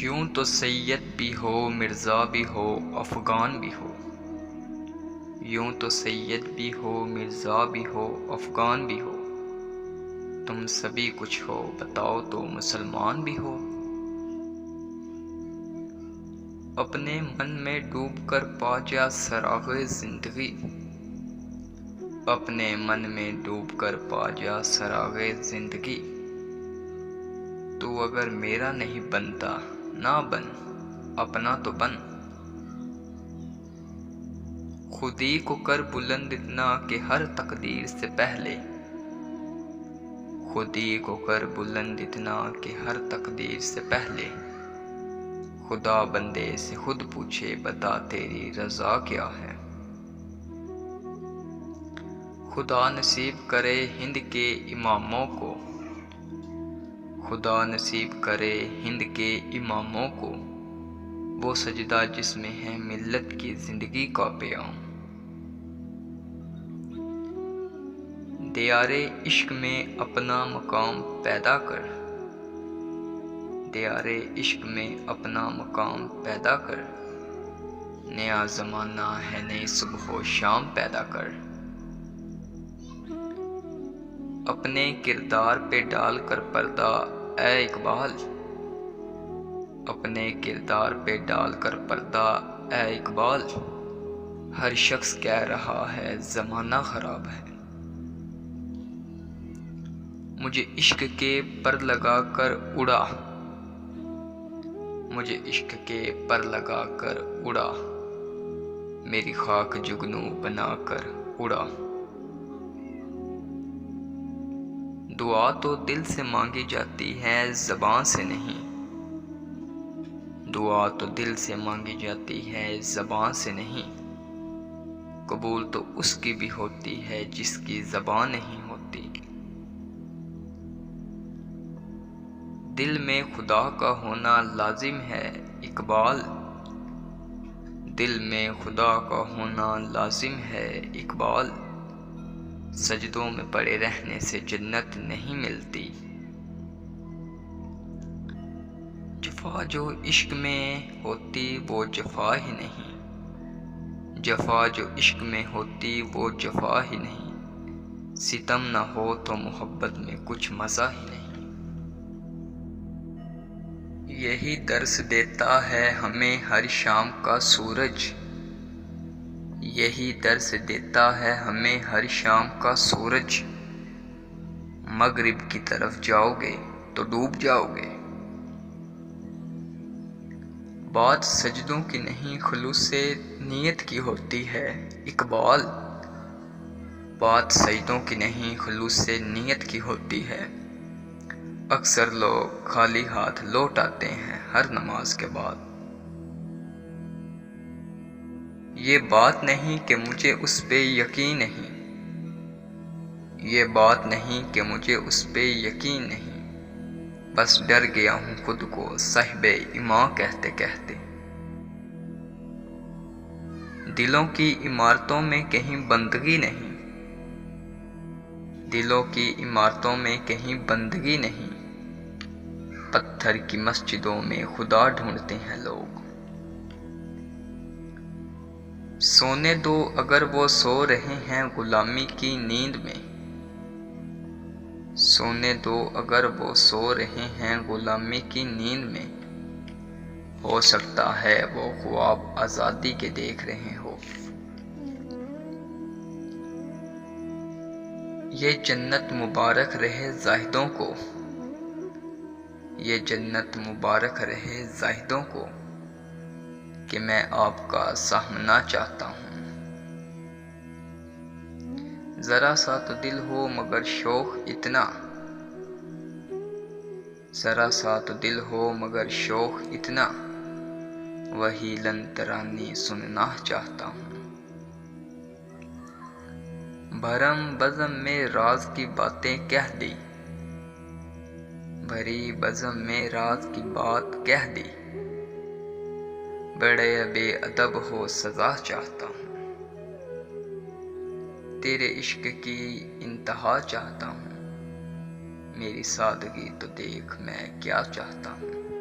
یوں تو سید بھی ہو، مرزا بھی ہو، افغان بھی ہو۔ یوں تو سید بھی ہو، مرزا بھی ہو، افغان بھی ہو۔ تم سبھی کچھ ہو، بتاؤ تو مسلمان بھی ہو۔ اپنے من میں ڈوب کر پا جا سراغ زندگی۔ اپنے من میں ڈوب کر پا جا سراغ زندگی۔ تو اگر میرا نہیں بنتا نہ بن، اپنا تو بن۔ خودی کو کر بلند اتنا کہ ہر تقدیر سے پہلے۔ خودی کو کر بلند اتنا کہ ہر تقدیر سے پہلے۔ خدا بندے سے خود پوچھے، بتا تیری رضا کیا ہے۔ خدا نصیب کرے ہند کے اماموں کو۔ خدا نصیب کرے ہند کے اماموں کو، وہ سجدہ جس میں ہے ملت کی زندگی کا پیام۔ دیار عشق میں اپنا مقام پیدا کر۔ دیار عشق میں اپنا مقام پیدا کر۔ نیا زمانہ ہے، نئی صبح و شام پیدا کر۔ اپنے کردار پہ ڈال کر پردہ اے اقبال۔ اپنے کردار پہ ڈال کر پردہ اے اقبال۔ ہر شخص کہہ رہا ہے زمانہ خراب ہے۔ مجھے عشق کے پر لگا کر اڑا۔ مجھے عشق کے پر لگا کر اڑا۔ میری خاک جگنو بنا کر اڑا۔ دعا تو دل سے مانگی جاتی ہے، زبان سے نہیں۔ دعا تو دل سے مانگی جاتی ہے، زبان سے نہیں۔ قبول تو اس کی بھی ہوتی ہے جس کی زبان نہیں ہوتی۔ دل میں خدا کا ہونا لازم ہے اقبال۔ دل میں خدا کا ہونا لازم ہے اقبال۔ سجدوں میں پڑے رہنے سے جنت نہیں ملتی۔ جفا جو عشق میں ہوتی وہ جفا ہی نہیں۔ جفا جو عشق میں ہوتی وہ جفا ہی نہیں۔ ستم نہ ہو تو محبت میں کچھ مزہ ہی نہیں۔ یہی درس دیتا ہے ہمیں ہر شام کا سورج۔ یہی درس دیتا ہے ہمیں ہر شام کا سورج۔ مغرب کی طرف جاؤ گے تو ڈوب جاؤ گے۔ بات سجدوں کی نہیں، خلوص نیت کی ہوتی ہے اقبال۔ بات سجدوں کی نہیں، خلوص نیت کی ہوتی ہے۔ اکثر لوگ خالی ہاتھ لوٹ آتے ہیں ہر نماز کے بعد۔ یہ بات نہیں کہ مجھے اس پہ یقین نہیں۔ یہ بات نہیں کہ مجھے اس پہ یقین نہیں۔ بس ڈر گیا ہوں خود کو صاحب ایمان کہتے کہتے۔ دلوں کی عمارتوں میں کہیں بندگی نہیں۔ دلوں کی عمارتوں میں کہیں بندگی نہیں۔ پتھر کی مسجدوں میں خدا ڈھونڈتے ہیں لوگ۔ سونے دو اگر وہ سو رہے ہیں غلامی کی نیند میں۔ سونے دو اگر وہ سو رہے ہیں غلامی کی نیند میں۔ ہو سکتا ہے وہ خواب آزادی کے دیکھ رہے ہو۔ یہ جنت مبارک رہے زاہدوں کو۔ یہ جنت مبارک رہے زاہدوں کو، کہ میں آپ کا سامنا چاہتا ہوں۔ ذرا سا تو دل ہو مگر شوق اتنا۔ ذرا سا تو دل ہو مگر شوق اتنا، وہی لن ترانی سننا چاہتا ہوں۔ بھرم بزم میں راز کی باتیں کہہ دی۔ بھری بزم میں راز کی بات کہہ دی۔ بڑے بے ادب ہو سزا چاہتا ہوں۔ تیرے عشق کی انتہا چاہتا ہوں۔ میری سادگی تو دیکھ میں کیا چاہتا ہوں۔